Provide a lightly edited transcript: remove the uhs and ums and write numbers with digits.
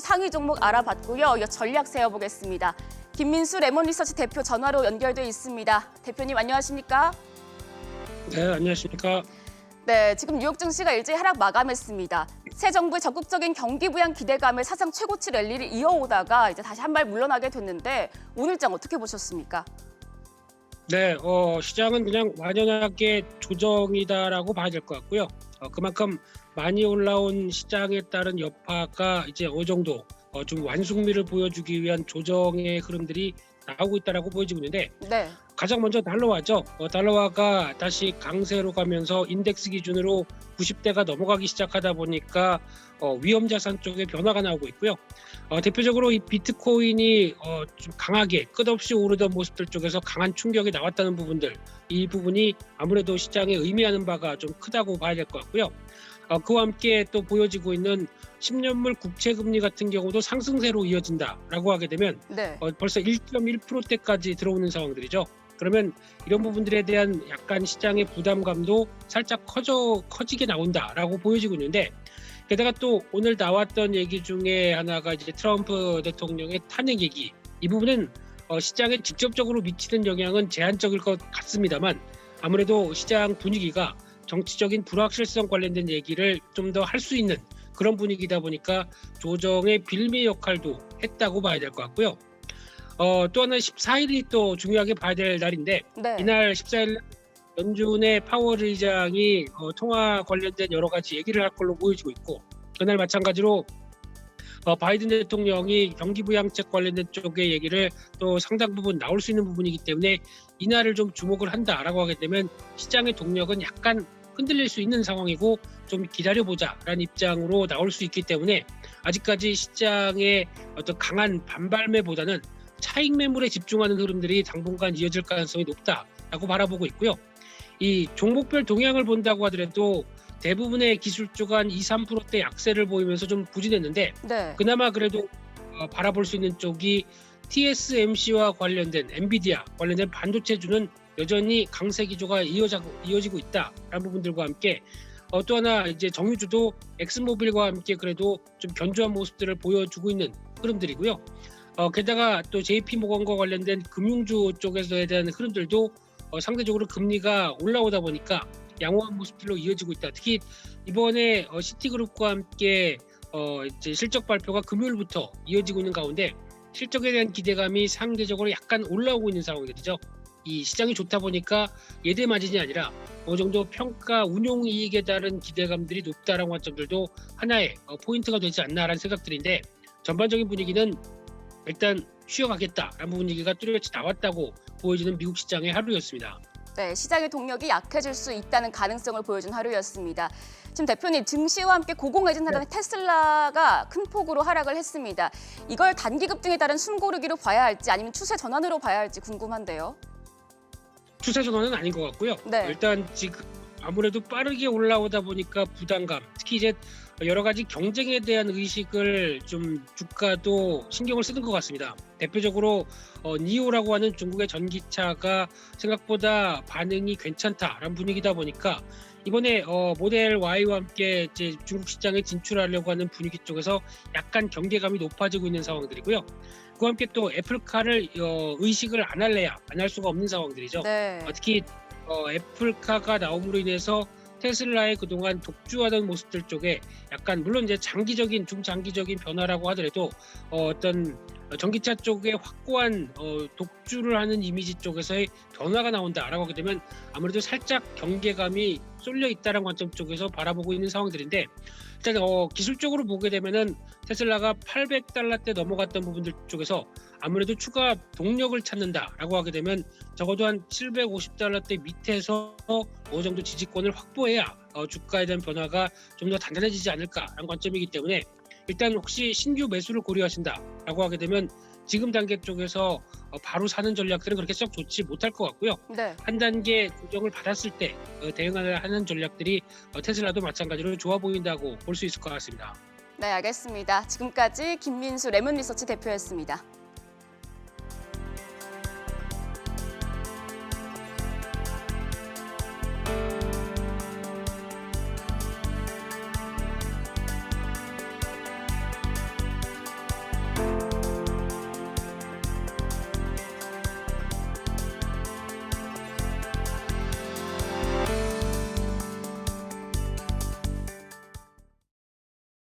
상위 종목 알아봤고요. 이어 전략 세워보겠습니다. 김민수 레몬리서치 대표 전화로 연결돼 있습니다. 대표님 안녕하십니까? 네, 안녕하십니까? 네, 지금 뉴욕 증시가 일제히 하락 마감했습니다. 새 정부의 적극적인 경기 부양 기대감에 사상 최고치 랠리를 이어오다가 이제 다시 한 발 물러나게 됐는데 오늘장 어떻게 보셨습니까? 네, 시장은 그냥 완연하게 조정이다라고 봐야 될 것 같고요. 그만큼 많이 올라온 시장에 따른 여파가 이제 어느 정도 좀 완숙미를 보여주기 위한 조정의 흐름들이 나오고 있다라고 보여지고 있는데 네. 가장 먼저 달러화죠. 달러화가 다시 강세로 가면서 인덱스 기준으로 90대가 넘어가기 시작하다 보니까 위험 자산 쪽에 변화가 나오고 있고요. 대표적으로 이 비트코인이 좀 강하게 끝없이 오르던 모습들 쪽에서 강한 충격이 나왔다는 부분들, 이 부분이 아무래도 시장에 의미하는 바가 좀 크다고 봐야 될 것 같고요. 그와 함께 또 보여지고 있는 10년물 국채금리 같은 경우도 상승세로 이어진다라고 하게 되면 네. 벌써 1.1%대까지 들어오는 상황들이죠. 그러면 이런 부분들에 대한 약간 시장의 부담감도 살짝 커지게 나온다라고 보여지고 있는데, 게다가 또 오늘 나왔던 얘기 중에 하나가 이제 트럼프 대통령의 탄핵 얘기, 이 부분은 시장에 직접적으로 미치는 영향은 제한적일 것 같습니다만 아무래도 시장 분위기가 정치적인 불확실성 관련된 얘기를 좀 더 할 수 있는 그런 분위기다 보니까 조정의 빌미 역할도 했다고 봐야 될 것 같고요. 또 하나 14일이 또 중요하게 봐야 될 날인데, 네. 이날 14일 연준의 파월 의장이 통화 관련된 여러 가지 얘기를 할 걸로 보여지고 있고, 그날 마찬가지로 바이든 대통령이 경기 부양책 관련된 쪽의 얘기를 또 상당 부분 나올 수 있는 부분이기 때문에 이날을 좀 주목을 한다라고 하게 되면 시장의 동력은 약간 흔들릴 수 있는 상황이고 좀 기다려보자라는 입장으로 나올 수 있기 때문에 아직까지 시장의 어떤 강한 반발매보다는 차익 매물에 집중하는 흐름들이 당분간 이어질 가능성이 높다라고 바라보고 있고요. 이 종목별 동향을 본다고 하더라도 대부분의 기술주가 한 2, 3%대 약세를 보이면서 좀 부진했는데, 네. 그나마 그래도 바라볼 수 있는 쪽이 TSMC와 관련된 엔비디아 관련된 반도체주는 여전히 강세 기조가 이어지고 있다라는 부분들과 함께 또 하나 이제 정유주도 엑스모빌과 함께 그래도 좀 견조한 모습들을 보여주고 있는 흐름들이고요. 게다가 또 JP모건과 관련된 금융주 쪽에서에 대한 흐름들도 상대적으로 금리가 올라오다 보니까 양호한 모습들로 이어지고 있다. 특히 이번에 시티그룹과 함께 이제 실적 발표가 금요일부터 이어지고 있는 가운데 실적에 대한 기대감이 상대적으로 약간 올라오고 있는 상황들이죠. 이 시장이 좋다 보니까 예대 마진이 아니라 어느 정도 평가 운용 이익에 따른 기대감들이 높다라는 관점들도 하나의 포인트가 되지 않나라는 생각들인데, 전반적인 분위기는 일단 쉬어가겠다라는 분위기가 뚜렷이 나왔다고 보여지는 미국 시장의 하루였습니다. 네, 시장의 동력이 약해질 수 있다는 가능성을 보여준 하루였습니다. 지금 대표님, 증시와 함께 고공행진하던 테슬라가 큰 폭으로 하락을 했습니다. 이걸 단기 급등에 따른 숨고르기로 봐야 할지 아니면 추세 전환으로 봐야 할지 궁금한데요. 추세 전환은 아닌 것 같고요. 네. 일단 지금 아무래도 빠르게 올라오다 보니까 부담감, 특히 이제 여러 가지 경쟁에 대한 의식을 좀 주가도 신경을 쓰는 것 같습니다. 대표적으로 니오라고 하는 중국의 전기차가 생각보다 반응이 괜찮다라는 분위기다 보니까 이번에 모델 Y와 함께 이제 중국 시장에 진출하려고 하는 분위기 쪽에서 약간 경계감이 높아지고 있는 상황들이고요. 그와 함께 또 애플카를 의식을 안 할래야 안 할 수가 없는 상황들이죠. 네. 특히 애플카가 나옴으로 인해서 테슬라의 그동안 독주하던 모습들 쪽에 약간, 물론 이제 중장기적인 변화라고 하더라도 어떤 전기차 쪽에 확고한 독주를 하는 이미지 쪽에서의 변화가 나온다라고 하게 되면 아무래도 살짝 경계감이 쏠려 있다는 관점 쪽에서 바라보고 있는 상황들인데, 일단 기술적으로 보게 되면은 테슬라가 $800대 넘어갔던 부분들 쪽에서 아무래도 추가 동력을 찾는다라고 하게 되면 적어도 한 $750대 밑에서 어느 정도 지지권을 확보해야 주가에 대한 변화가 좀 더 단단해지지 않을까라는 관점이기 때문에 일단 혹시 신규 매수를 고려하신다라고 하게 되면 지금 단계 쪽에서 바로 사는 전략들은 그렇게 썩 좋지 못할 것 같고요. 네. 한 단계 조정을 받았을 때 대응하는 전략들이 테슬라도 마찬가지로 좋아 보인다고 볼 수 있을 것 같습니다. 네, 알겠습니다. 지금까지 김민수 레몬리서치 대표였습니다.